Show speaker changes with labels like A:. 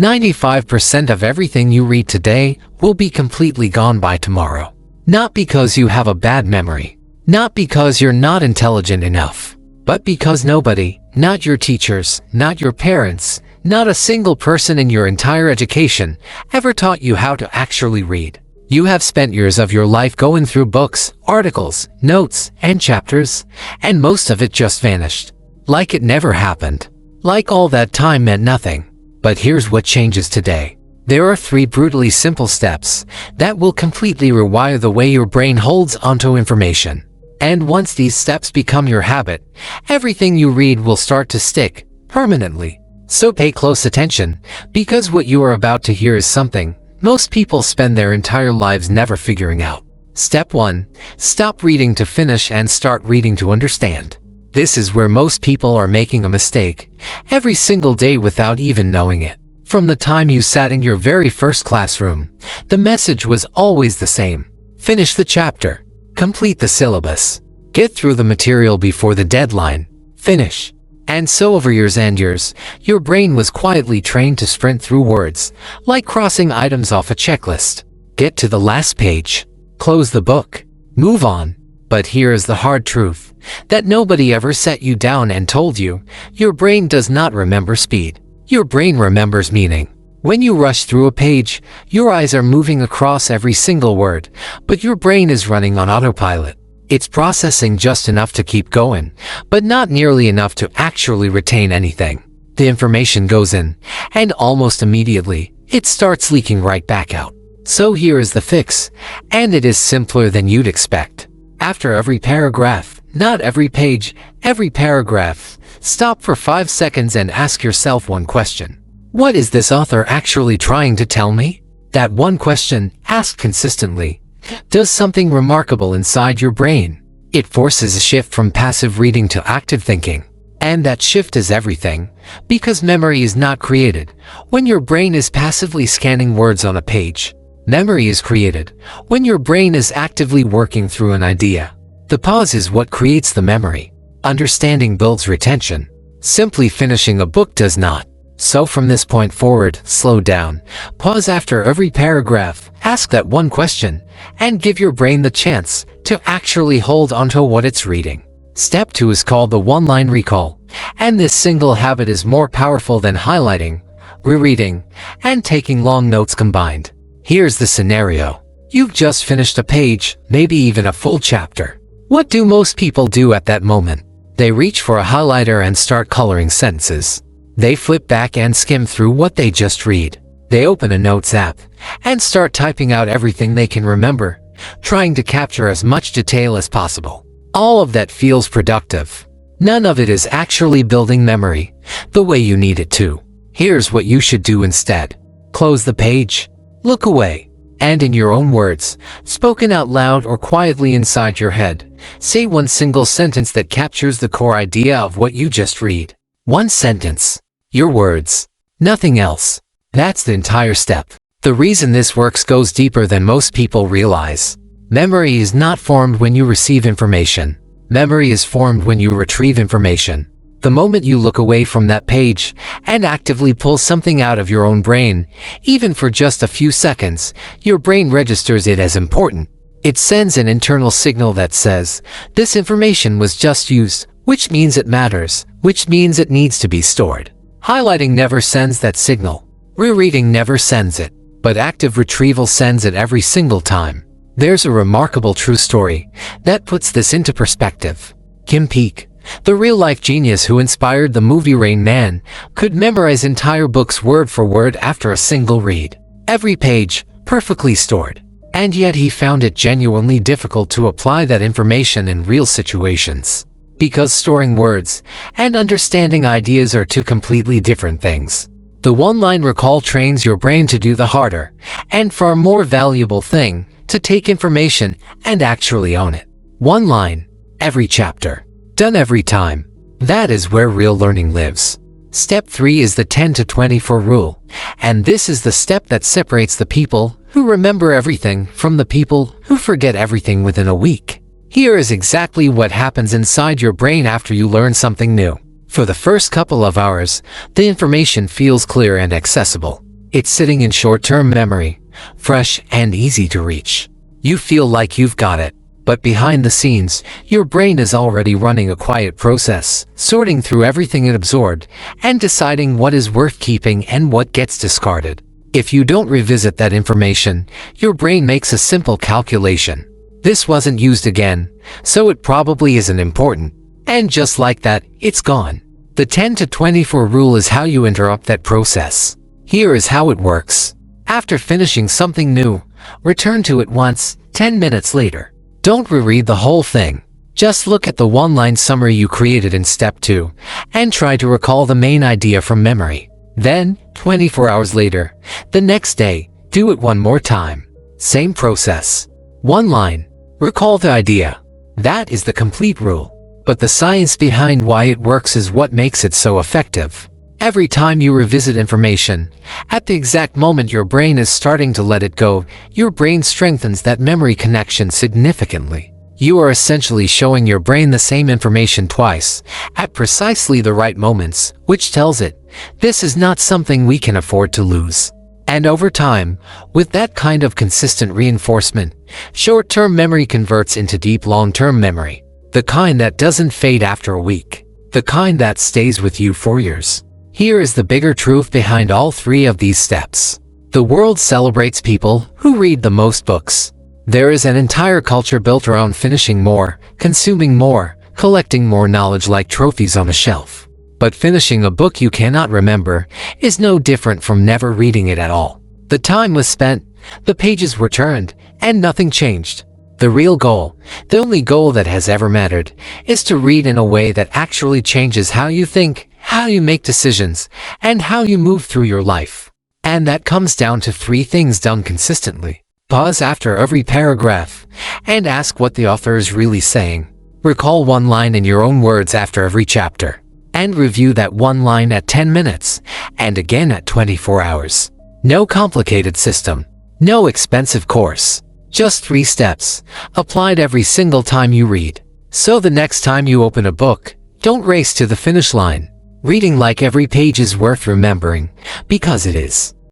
A: 95% of everything you read today will be completely gone by tomorrow. Not because you have a bad memory, not because you're not intelligent enough, but because nobody, not your teachers, not your parents, not a single person in your entire education, ever taught you how to actually read. You have spent years of your life going through books, articles, notes, and chapters, and most of it just vanished. Like it never happened. Like all that time meant nothing. But here's what changes today. There are 3 brutally simple steps that will completely rewire the way your brain holds onto information. And once these steps become your habit, everything you read will start to stick permanently. So pay close attention, because what you are about to hear is something most people spend their entire lives never figuring out. Step 1. Stop reading to finish and start reading to understand. This is where most people are making a mistake every single day without even knowing it. From the time you sat in your very first classroom, the message was always the same. Finish the chapter. Complete the syllabus. Get through the material before the deadline. Finish. And so over years and years, your brain was quietly trained to sprint through words, like crossing items off a checklist. Get to the last page. Close the book. Move on. But here is the hard truth, that nobody ever sat you down and told you, your brain does not remember speed. Your brain remembers meaning. When you rush through a page, your eyes are moving across every single word, but your brain is running on autopilot. It's processing just enough to keep going, but not nearly enough to actually retain anything. The information goes in, and almost immediately, it starts leaking right back out. So here is the fix, and it is simpler than you'd expect. After every paragraph, not every page, every paragraph, stop for 5 seconds and ask yourself one question. What is this author actually trying to tell me? That one question, asked consistently, does something remarkable inside your brain. It forces a shift from passive reading to active thinking. And that shift is everything, because memory is not created when your brain is passively scanning words on a page. Memory is created when your brain is actively working through an idea. The pause is what creates the memory. Understanding builds retention. Simply finishing a book does not. So from this point forward, slow down, pause after every paragraph, ask that one question, and give your brain the chance to actually hold onto what it's reading. Step 2 is called the one-line recall, and this single habit is more powerful than highlighting, rereading, and taking long notes combined. Here's the scenario. You've just finished a page, maybe even a full chapter. What do most people do at that moment? They reach for a highlighter and start coloring sentences. They flip back and skim through what they just read. They open a notes app and start typing out everything they can remember, trying to capture as much detail as possible. All of that feels productive. None of it is actually building memory the way you need it to. Here's what you should do instead. Close the page, look away, and in your own words, spoken out loud or quietly inside your head, say one single sentence that captures the core idea of what you just read. One sentence. Your words. Nothing else. That's the entire step. The reason this works goes deeper than most people realize. Memory is not formed when you receive information. Memory is formed when you retrieve information. The moment you look away from that page and actively pull something out of your own brain, even for just a few seconds, your brain registers it as important. It sends an internal signal that says, this information was just used, which means it matters, which means it needs to be stored. Highlighting never sends that signal. Rereading never sends it, but active retrieval sends it every single time. There's a remarkable true story that puts this into perspective. Kim Peek, the real-life genius who inspired the movie Rain Man, could memorize entire books word for word after a single read. Every page, perfectly stored. And yet he found it genuinely difficult to apply that information in real situations. Because storing words and understanding ideas are two completely different things. The one-line recall trains your brain to do the harder and far more valuable thing, to take information and actually own it. One line, every chapter, done every time. That is where real learning lives. Step 3 is the 10 to 24 rule, and this is the step that separates the people who remember everything from the people who forget everything within a week. Here is exactly what happens inside your brain after you learn something new. For the first couple of hours, the information feels clear and accessible. It's sitting in short-term memory, fresh and easy to reach. You feel like you've got it, but behind the scenes, your brain is already running a quiet process, sorting through everything it absorbed and deciding what is worth keeping and what gets discarded. If you don't revisit that information, your brain makes a simple calculation. This wasn't used again, so it probably isn't important. And just like that, it's gone. The 10 to 24 rule is how you interrupt that process. Here is how it works. After finishing something new, return to it once, 10 minutes later. Don't reread the whole thing. Just look at the one-line summary you created in step 2, and try to recall the main idea from memory. Then, 24 hours later, the next day, do it one more time. Same process. One line. Recall the idea. That is the complete rule. But the science behind why it works is what makes it so effective. Every time you revisit information, at the exact moment your brain is starting to let it go, your brain strengthens that memory connection significantly. You are essentially showing your brain the same information twice, at precisely the right moments, which tells it, this is not something we can afford to lose. And over time, with that kind of consistent reinforcement, short-term memory converts into deep long-term memory. The kind that doesn't fade after a week. The kind that stays with you for years. Here is the bigger truth behind all 3 of these steps. The world celebrates people who read the most books. There is an entire culture built around finishing more, consuming more, collecting more knowledge like trophies on a shelf. But finishing a book you cannot remember is no different from never reading it at all. The time was spent, the pages were turned, and nothing changed. The real goal, the only goal that has ever mattered, is to read in a way that actually changes how you think, how you make decisions, and how you move through your life. And that comes down to 3 things done consistently. Pause after every paragraph, and ask what the author is really saying. Recall one line in your own words after every chapter, and review that one line at 10 minutes, and again at 24 hours. No complicated system, no expensive course. Just 3 steps, applied every single time you read. So the next time you open a book, don't race to the finish line. Reading like every page is worth remembering, because it is.